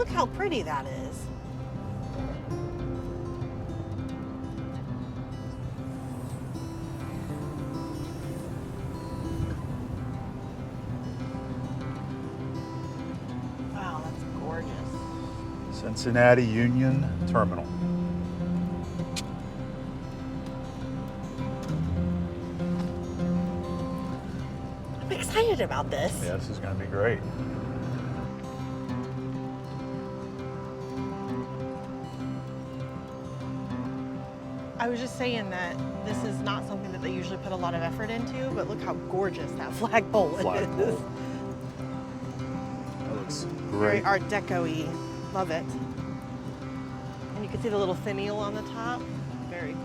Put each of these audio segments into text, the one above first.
Look how pretty that is. Wow, that's gorgeous. Cincinnati Union Terminal. I'm excited about this. Yeah, this is going to be great. I was just saying that this is not something that they usually put a lot of effort into, but look how gorgeous that flagpole is. Flagpole. That looks Very great. Art Deco-y. Love it. And you can see the little finial on the top. Very cool.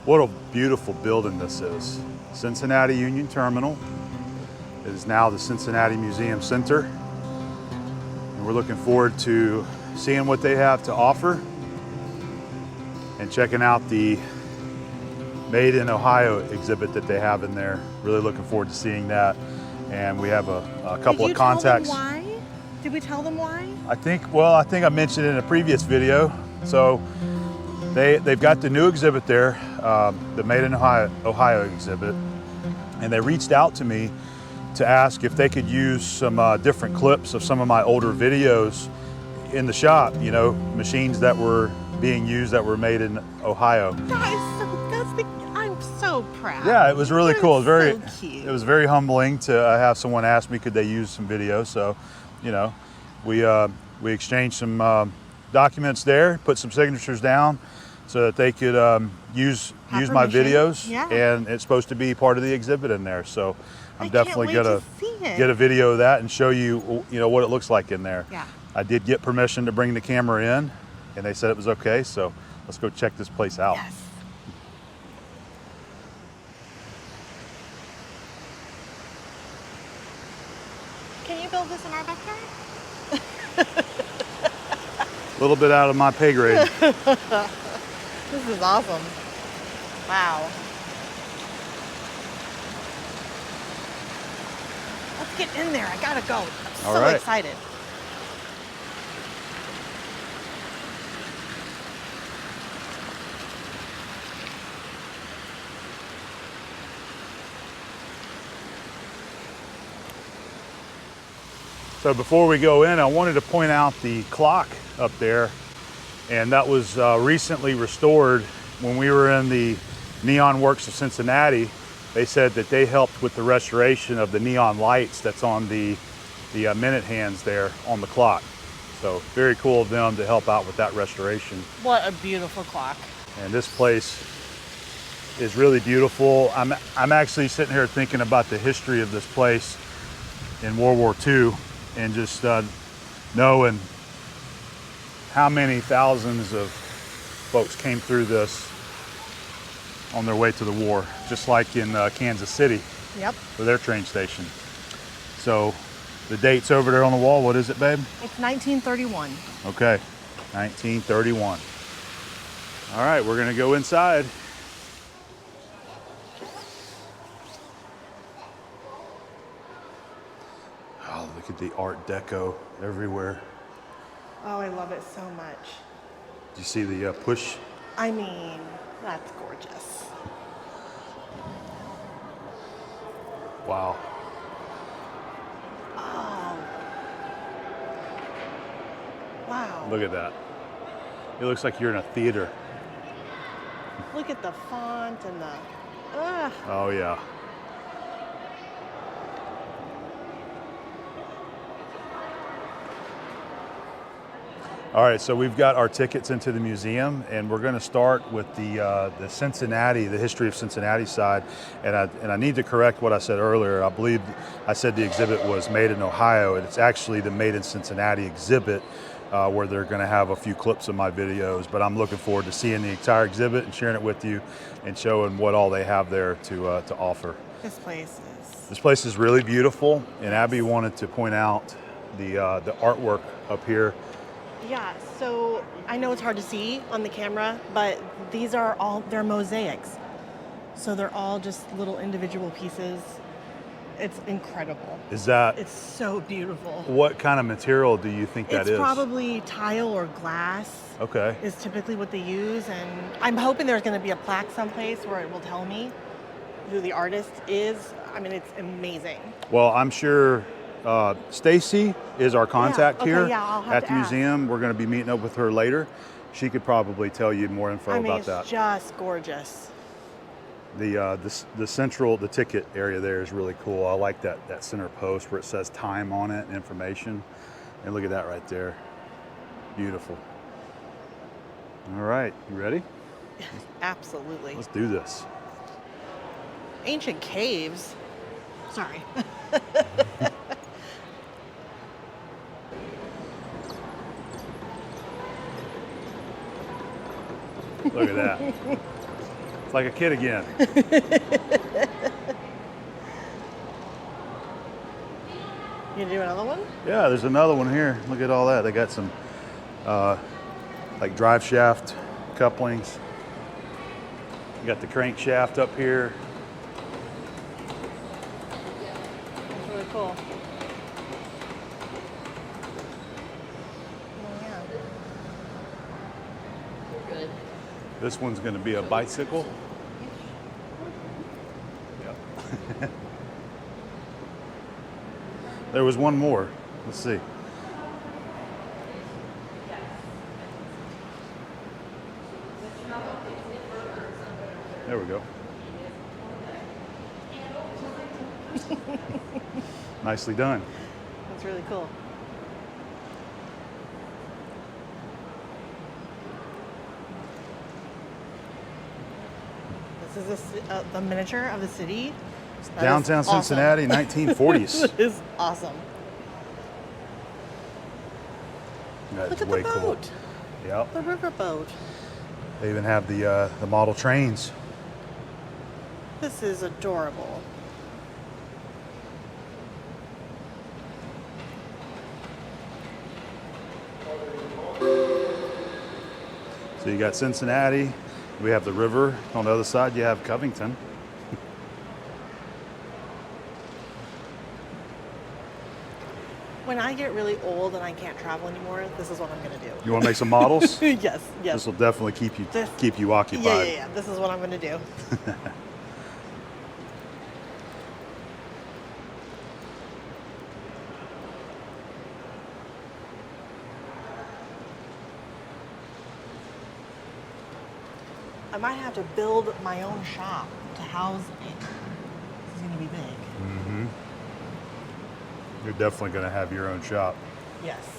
What a beautiful building this is. Cincinnati Union Terminal. It is now the Cincinnati Museum Center. And we're looking forward to seeing what they have to offer and checking out the Made in Ohio exhibit that they have in there. Really looking forward to seeing that. And we have a couple of contacts. Did you tell them why? Did we tell them why? I think I mentioned in a previous video. So they've got the new exhibit there, the Made in Ohio exhibit, and they reached out to me to ask if they could use some different clips of some of my older videos in the shop, you know, machines that were being used that were made in Ohio. I'm so proud. Yeah, it was really cool. It was so cute. It was very humbling to have someone ask me could they use some video. So, you know, we exchanged some documents there, put some signatures down so that they could use my videos. Yeah. And it's supposed to be part of the exhibit in there. So I'm definitely gonna see it. get a video of that and show you, you know, what it looks like in there. Yeah. I did get permission to bring the camera in, and they said it was okay. So let's go check this place out. Yes. Can you build this in our backyard? A little bit out of my pay grade. This is awesome. Wow. Let's get in there. I gotta go. I'm so excited. So before we go in, I wanted to point out the clock up there, and that was recently restored. When we were in the Neon Works of Cincinnati, they said that they helped with the restoration of the neon lights that's on the minute hands there on the clock. So very cool of them to help out with that restoration. What a beautiful clock. And this place is really beautiful. I'm actually sitting here thinking about the history of this place in World War II, and just knowing how many thousands of folks came through this on their way to the war, just like in Kansas City. Yep. For their train station. So the date's over there on the wall. What is it, babe? It's 1931. Okay, 1931. All right, we're gonna go inside. Oh, look at the Art Deco everywhere. Oh, I love it so much. Do you see the push? I mean, that's gorgeous. Wow. Oh. Wow. Look at that. It looks like you're in a theater. Look at the font and the, Oh yeah. All right, so we've got our tickets into the museum, and we're going to start with the Cincinnati, the history of Cincinnati side. And I need to correct what I said earlier. I believe I said the exhibit was made in Ohio, and it's actually the Made in Cincinnati exhibit, where they're going to have a few clips of my videos. But I'm looking forward to seeing the entire exhibit and sharing it with you and showing what all they have there to offer. This place is really beautiful, and Abby wanted to point out the artwork up here. Yeah, so I know it's hard to see on the camera, but these are they're mosaics. So they're all just little individual pieces. It's incredible. It's so beautiful. What kind of material do you think that is? It's probably tile or glass. Okay. Is typically what they use, and I'm hoping there's going to be a plaque someplace where it will tell me who the artist is. I mean, it's amazing. Well, I'm sure Stacy is our contact here at the museum. We're going to be meeting up with her later. She could probably tell you more info about that. It's just gorgeous. The ticket area there is really cool. I like that center post where it says time on it and information. And look at that right there. Beautiful. All right, you ready? Absolutely. Let's do this. Ancient caves. Sorry. Look at that. It's like a kid again. You gonna do another one? Yeah, there's another one here. Look at all that. They got some like drive shaft couplings. You got the crankshaft up here. That's really cool. Oh, yeah. Good. This one's going to be a bicycle. Yep. There was one more. Let's see. There we go. Nicely done. That's really cool. This is the miniature of the city. Downtown Cincinnati, 1940s. That is awesome. That's Look at way the boat. cool. Yep. The river boat. They even have the model trains. This is adorable. So you got Cincinnati. We have the river. On the other side, you have Covington. When I get really old and I can't travel anymore, this is what I'm going to do. You want to make some models? Yes. This will definitely keep you occupied. Yeah. This is what I'm going to do. I might have to build my own shop to house it. This is going to be big. Mm-hmm. You're definitely going to have your own shop. Yes.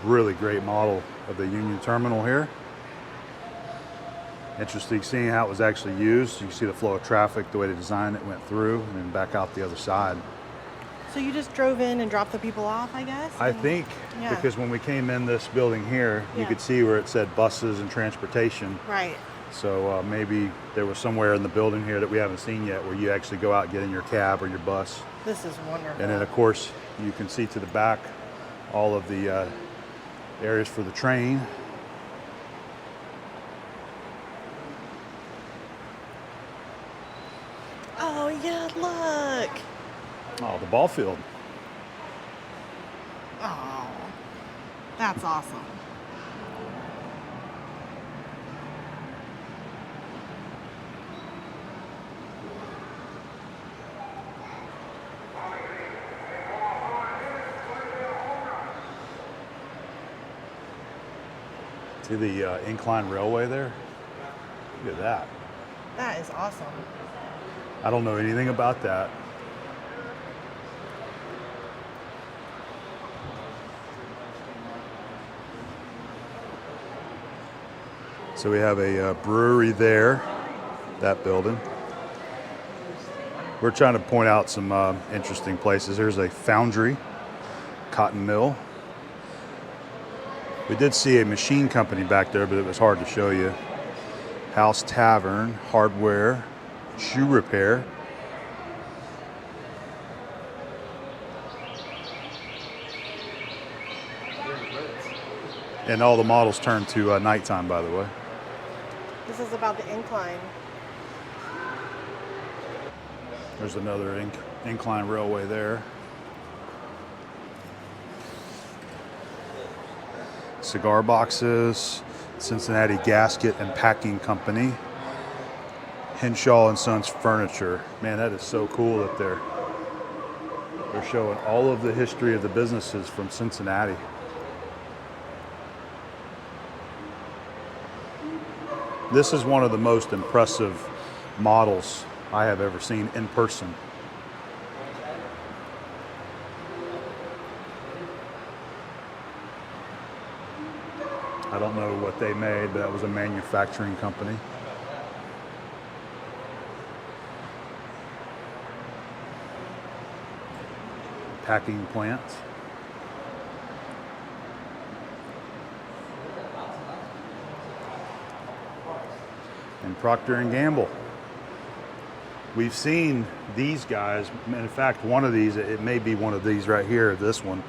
Really great model of the Union Terminal here. Interesting seeing how it was actually used. You can see the flow of traffic, the way they designed it went through, and then back out the other side. So you just drove in and dropped the people off, I guess? I and- think Yeah. because when we came in this building here, you Yeah. could see where it said buses and transportation. Right. So maybe there was somewhere in the building here that we haven't seen yet where you actually go out and get in your cab or your bus. This is wonderful. And then of course you can see to the back all of the areas for the train. Oh, yeah, look. Oh, the ball field. Oh, that's awesome. See the incline railway there? Look at that. That is awesome. I don't know anything about that. So we have a brewery there, that building. We're trying to point out some interesting places. There's a foundry, cotton mill. We did see a machine company back there, but it was hard to show you. House Tavern, hardware, shoe repair. And all the models turn to nighttime, by the way. This is about the incline. There's another incline railway there. Cigar boxes, Cincinnati Gasket and Packing Company, Henshaw and Sons Furniture. Man, that is so cool that they're showing all of the history of the businesses from Cincinnati. This is one of the most impressive models I have ever seen in person. I don't know what they made, but that was a manufacturing company. Packing plants. And Procter & Gamble. We've seen these guys. In fact, one of these, it may be one of these right here, this one.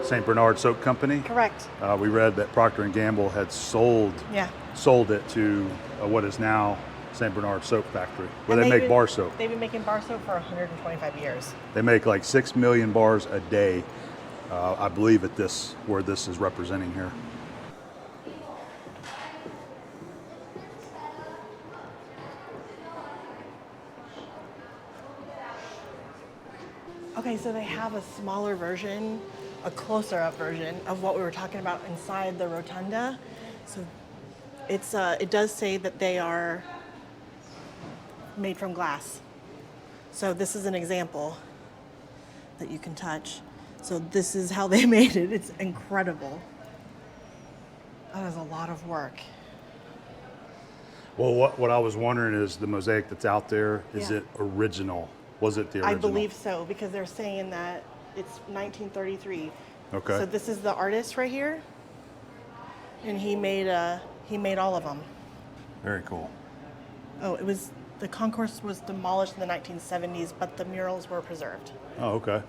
St. Bernard Soap Company. Correct. We read that Procter & Gamble had sold it to what is now St. Bernard Soap Factory, where they make bar soap. They've been making bar soap for 125 years. They make like 6 million bars a day, I believe, at this, where this is representing here. Okay, so they have a smaller version, a closer up version of what we were talking about inside the Rotunda. So it does say that they are made from glass. So this is an example that you can touch. So this is how they made it. It's incredible. That is a lot of work. Well, what I was wondering is the mosaic that's out there, is Yeah. it original? Was it the original? I believe so, because they're saying that it's 1933. Okay. So this is the artist right here, and he made all of them. Very cool. Oh, the concourse was demolished in the 1970s, but the murals were preserved. Oh, okay.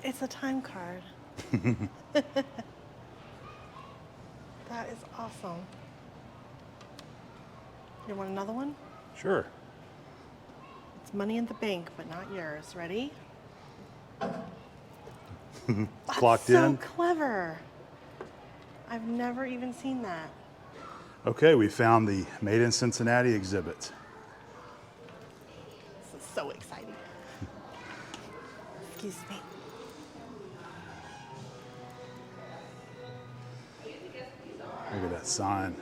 It's a time card. That is awesome. You want another one? Sure. It's money in the bank, but not yours. Ready? Clocked so in. Clever. I've never even seen that. Okay, we found the Made in Cincinnati exhibit. This is so exciting. Excuse me. Look at that sign.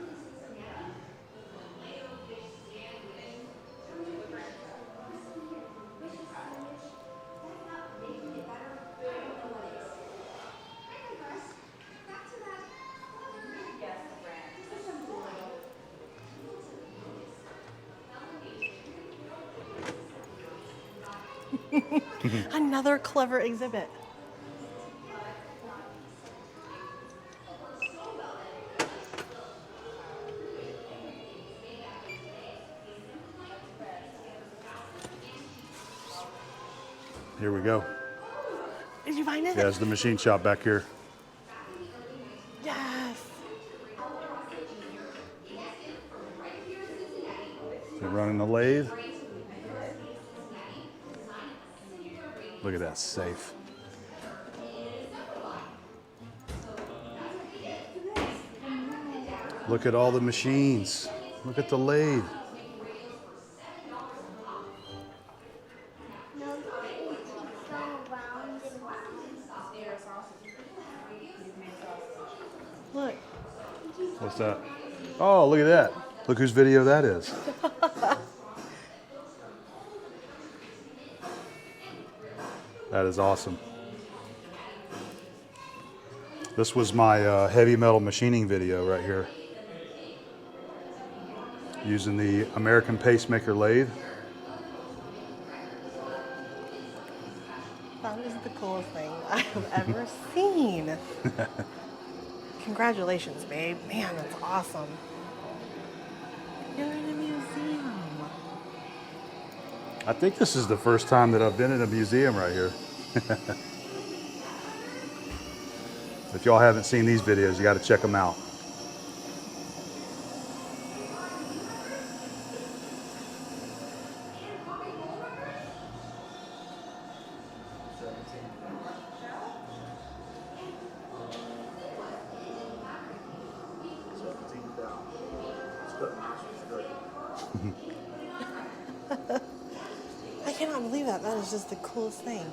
Another clever exhibit. Here we go. Did you find it? Yeah, there's the machine shop back here. Yes. They're running the lathe. Look at that safe. Look at all the machines. Look at the lathe. Look. What's that? Oh, look at that. Look whose video that is. That is awesome. This was my heavy metal machining video right here. Using the American pacemaker lathe. That is the coolest thing I have ever seen. Congratulations, babe. Man, that's awesome. You're in a museum. I think this is the first time that I've been in a museum right here. If y'all haven't seen these videos, you got to check them out. I cannot believe that. That is just the coolest thing.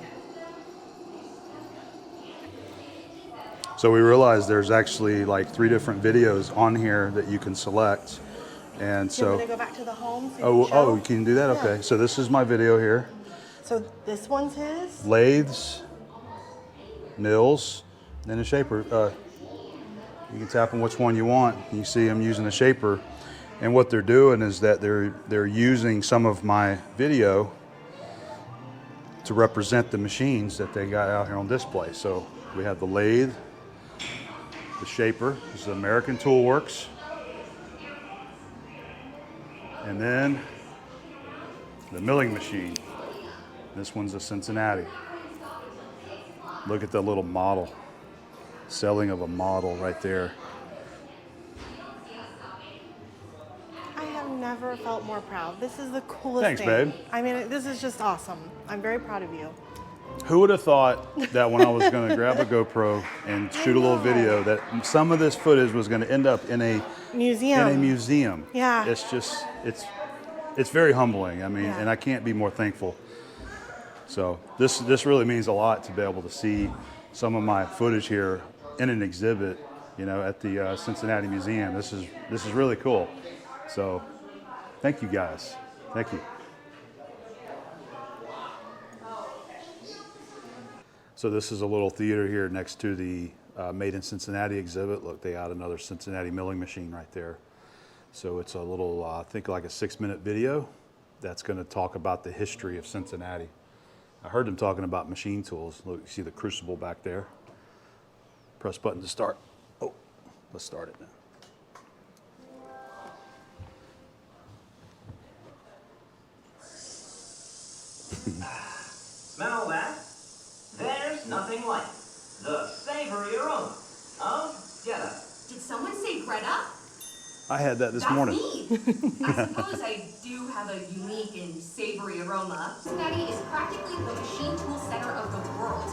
So we realized there's actually like 3 different videos on here that you can select. And Do you want me so, to go back to the home? So oh, you can do that? Yeah. Okay. So this is my video here. So this one's his? Lathes, mills, and a shaper. You can tap on which one you want. You see I'm using a shaper. And what they're doing is that they're using some of my video to represent the machines that they got out here on display. So we have the lathe, the shaper, this is American Tool Works, and then the milling machine. This one's a Cincinnati. Look at the little model, selling of a model right there. I have never felt more proud. This is the coolest Thanks, thing. babe. I mean, this is just awesome. I'm very proud of you. Who would have thought that when I was going to grab a GoPro and shoot a little video that some of this footage was going to end up in a museum? Yeah. It's just it's very humbling. I mean, Yeah. and I can't be more thankful. So this really means a lot to be able to see some of my footage here in an exhibit, you know, at the Cincinnati Museum. This is really cool. So thank you guys. Thank you. So this is a little theater here next to the Made in Cincinnati exhibit. Look, they got another Cincinnati milling machine right there. So it's a little, I think like a 6-minute video that's going to talk about the history of Cincinnati. I heard them talking about machine tools. Look, you see the crucible back there. Press button to start. Oh, let's start it now. Smell that? There's nothing like the savory aroma of Greta. Did someone say Greta? I had that this That's morning. me. I suppose I do have a unique and savory aroma. Cincinnati is practically the machine tool center of the world.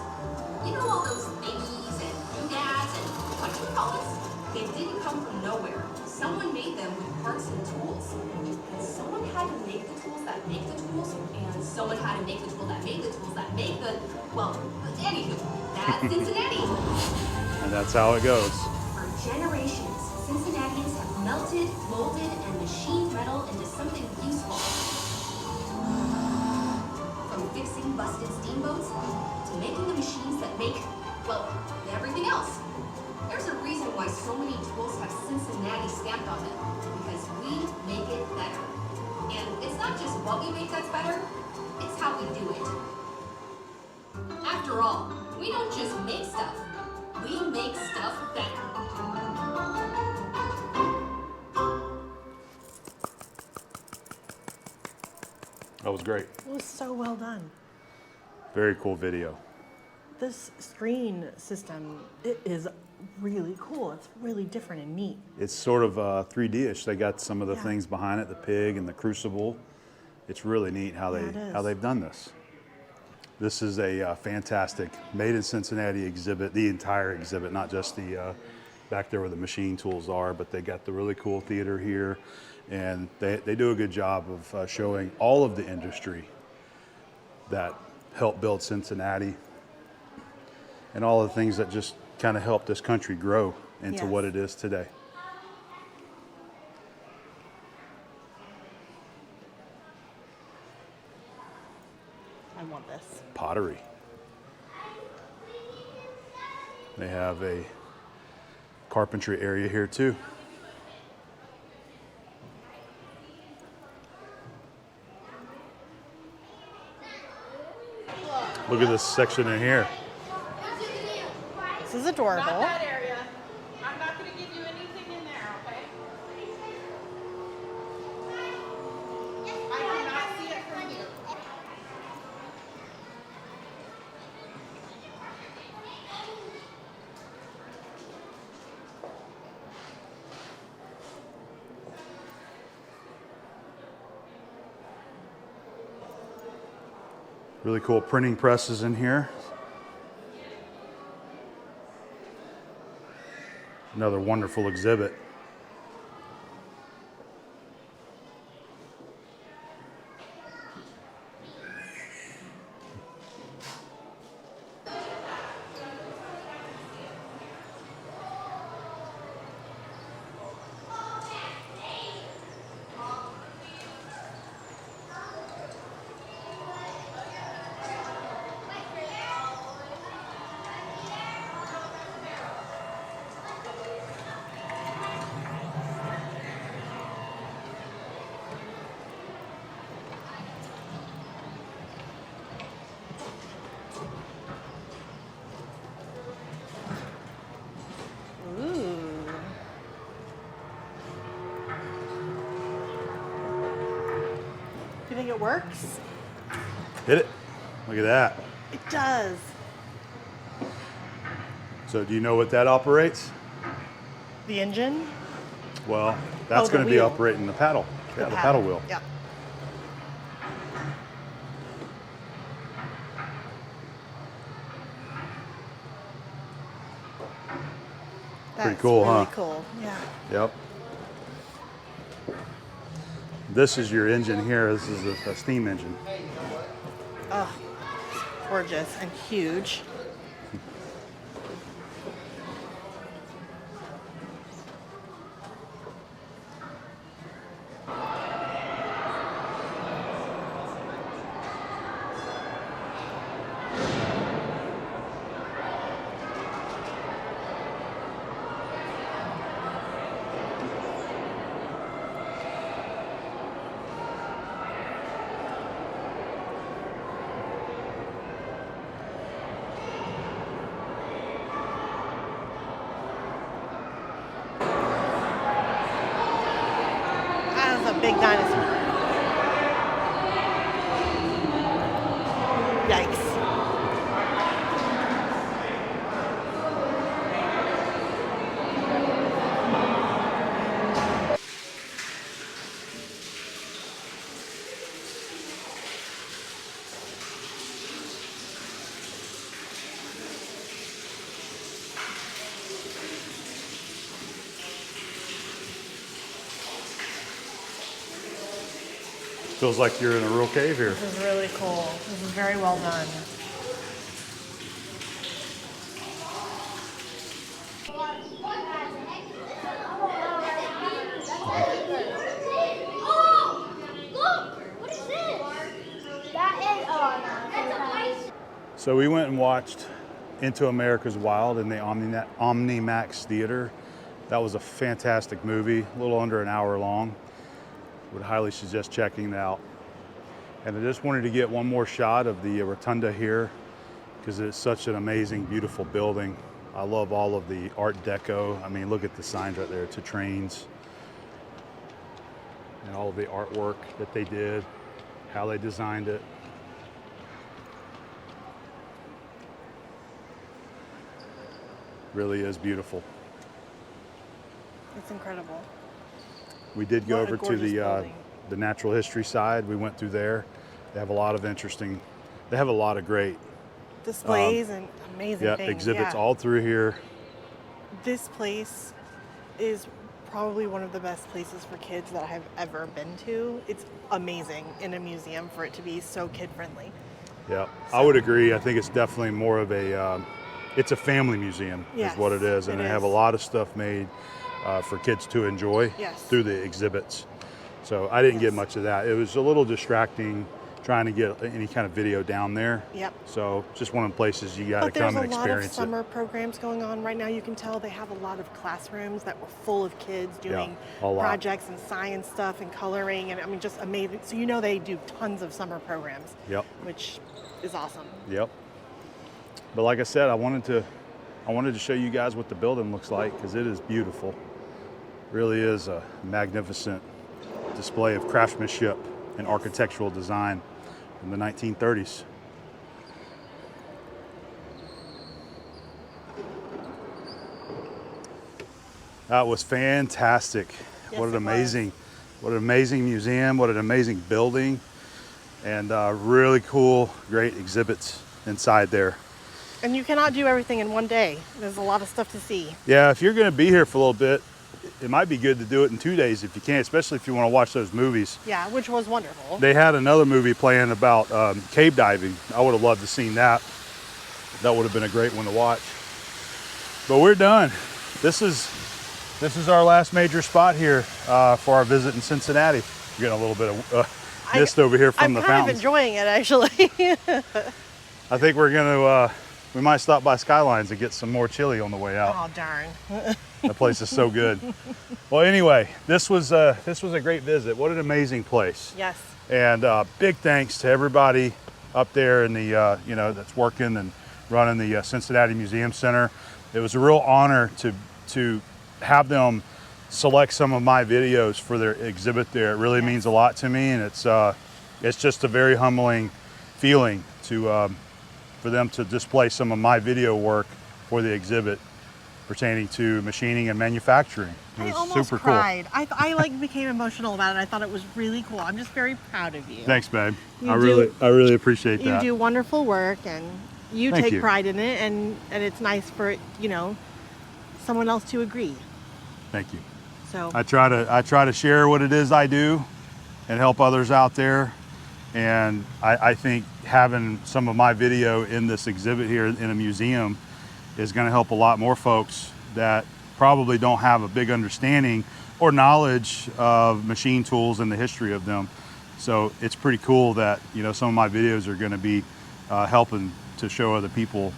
You know all those thingies and doodads and whatchamacallits? They didn't come from nowhere. Someone made them with parts and tools. And someone had to make the tools that make the tools, and someone had to make the tool that made the tools that make the, well, anywho, that's Cincinnati. And that's how it goes. For generations, Cincinnatians have melted, molded, and machined metal into something useful. From fixing busted steamboats to making the machines that make, well, everything else. There's a reason why so many tools have Cincinnati stamped on them, because we make it better. And it's not just what we make that's better, it's how we do it. After all, we don't just make stuff. We make stuff better. That was great. It was so well done. Very cool video. This screen system, it is really cool. It's really different and neat. It's sort of 3D-ish. They got some of the Yeah. things behind it, the pig and the crucible. It's really neat how Yeah, it is. they've done this. This is a fantastic Made in Cincinnati exhibit, the entire exhibit, not just the back there where the machine tools are, but they got the really cool theater here, and they do a good job of showing all of the industry that helped build Cincinnati and all the things that just kind of helped this country grow into Yes. what it is today. I want this. Pottery. They have a carpentry area here too. Look at this section in here. This is adorable. Not that area. I'm not going to give you anything in there, okay? I cannot see it from here. Really cool printing presses in here. Another wonderful exhibit. Ooh. You think it works? Hit it. Look at that. It does. So do you know what that operates? The engine? Well, that's the going to be wheel. operating the paddle. Yeah, the paddle wheel. Yeah. Pretty That's cool, really huh? cool. Yeah. Yep. This is your engine here. This is a steam engine. Oh, gorgeous and huge. That is a big dinosaur. Yikes. Feels like you're in a real cave here. This is really cool. This is very well done. Oh, look! What is this? That is So we went and watched Into America's Wild in the Omnimax Theater. That was a fantastic movie, a little under an hour long. Would highly suggest checking it out. And I just wanted to get one more shot of the Rotunda here because it's such an amazing, beautiful building. I love all of the Art Deco. I mean, look at the signs right there to trains and all of the artwork that they did, how they designed it. Really is beautiful. It's incredible. We did go What a over to gorgeous building. the natural history side. We went through there. They have a lot of interesting, they have a lot of great Displays and amazing things. exhibits yeah. all through here. This place is probably one of the best places for kids that I've ever been to. It's amazing in a museum for it to be so kid friendly. Yeah, I would agree. I think it's definitely more of a, it's a family museum Yes, is what it is. And it they have a is. lot of stuff made for kids to enjoy Yes. through the exhibits. So I didn't get Yes. much of that. It was a little distracting trying to get any kind of video down there. Yep. So just one of the places you got to But there's come a and lot of experience summer programs going on right now. You can tell they have a lot of classrooms that were full of kids doing a lot. projects and science stuff and coloring, and I mean, just amazing. So you know they do tons of summer programs, it. Yep. which is awesome. Yep. But like I said, I wanted to show you guys what the building looks like because it is beautiful. Really is a magnificent display of craftsmanship and architectural design from the 1930s. That was fantastic. Yes, What an it was. what an amazing museum, what an amazing building, and really cool, great exhibits inside there. And you cannot do everything in one day. There's a lot of stuff to see. Yeah, if you're going to be here for a little bit, it might be good to do it in 2 days if you can, especially if you want to watch those movies. Yeah, which was wonderful. They had another movie playing about cave diving. I would have loved to seen that. That would have been a great one to watch. But we're done. This is our last major spot here for our visit in Cincinnati. We're getting a little bit of mist over here from I'm the kind of fountains. enjoying it, actually. I think we're going to, we might stop by Skylines and get some more chili on the way out. Oh, darn. That place is so good. Well, anyway, this was a great visit. What an amazing place. Yes. And big thanks to everybody up there in the that's working and running the Cincinnati Museum Center. It was a real honor to have them select some of my videos for their exhibit there. It really means a lot to me, and it's just a very humbling feeling to for them to display some of my video work for the exhibit pertaining to machining and manufacturing. It I was almost super cried. I like became emotional about it. I thought it was really cool. I'm just very proud of you. cool. Thanks, babe. You I do- really appreciate You that. do wonderful work, and you Thank take you. pride in it, and it's nice for someone else to agree. Thank you. So I try to share what it is I do and help others out there. And I think having some of my video in this exhibit here in a museum is going to help a lot more folks that probably don't have a big understanding or knowledge of machine tools and the history of them. So it's pretty cool that some of my videos are going to be helping to show other people,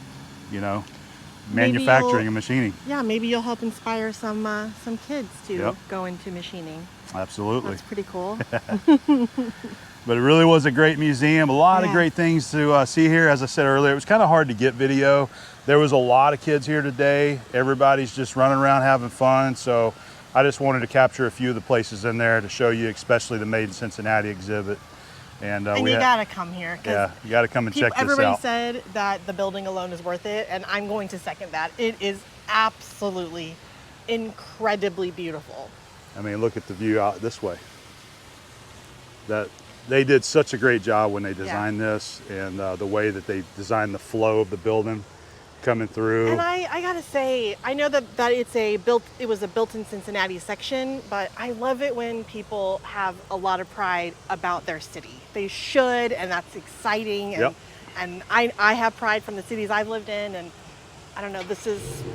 manufacturing and machining. yeah, maybe you'll help inspire some kids to Yep. go into machining. Absolutely. That's pretty cool. But it really was a great museum. A lot of Yeah. great things to see here. As I said earlier, it was kind of hard to get video. There was a lot of kids here today. Everybody's just running around having fun. So I just wanted to capture a few of the places in there to show you, especially the Made in Cincinnati exhibit. And, And you gotta come here. 'Cause yeah, you got to come and check this everybody out. said that the building alone is worth it, and I'm going to second that. It is absolutely incredibly beautiful. I mean, look at the view out this way. That they did such a great job when they designed this, and the way that they designed the flow of the building coming through. And I gotta say, I know that it was a built-in Cincinnati section, but I love it when people have a lot of pride about their city. They should, and that's exciting. And, Yep. and I have pride from the cities I've lived in, and I don't know,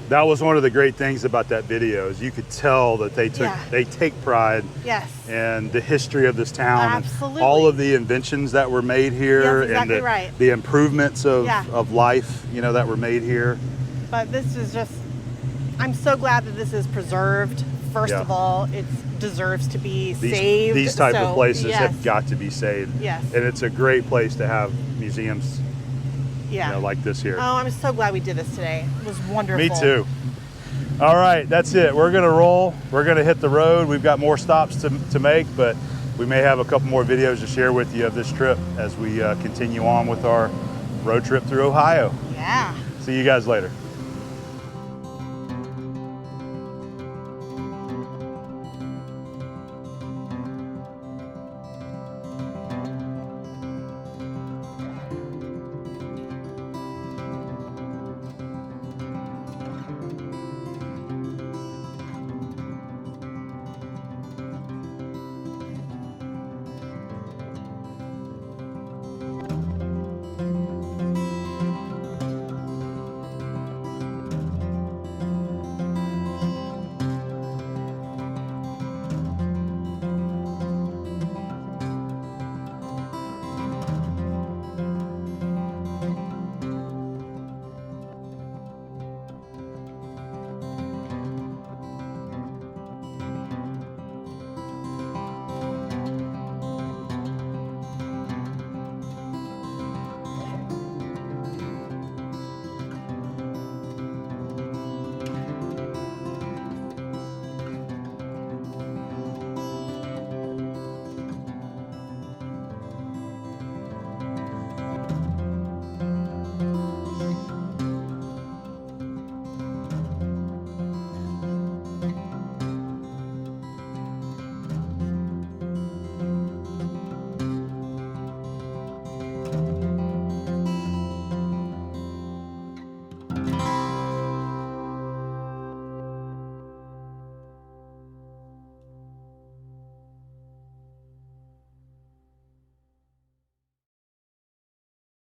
That was one of the great things about that video is you could tell that they take pride yes. in the history of this town. and Absolutely. all of the inventions that were made here, Yes, exactly and right. the improvements of Yeah. life, that were made here. But this is just, I'm so glad that this is preserved. First Yeah. of all, it deserves to be saved. These type So, of places yes. have got to be saved. Yes. And it's a great place to have museums Yeah. You know, like this here. Oh, I'm so glad we did this today. It was wonderful. Me too. All right, that's it. We're gonna roll. We're gonna hit the road. We've got more stops to make, but we may have a couple more videos to share with you of this trip as we continue on with our road trip through Ohio. Yeah. See you guys later.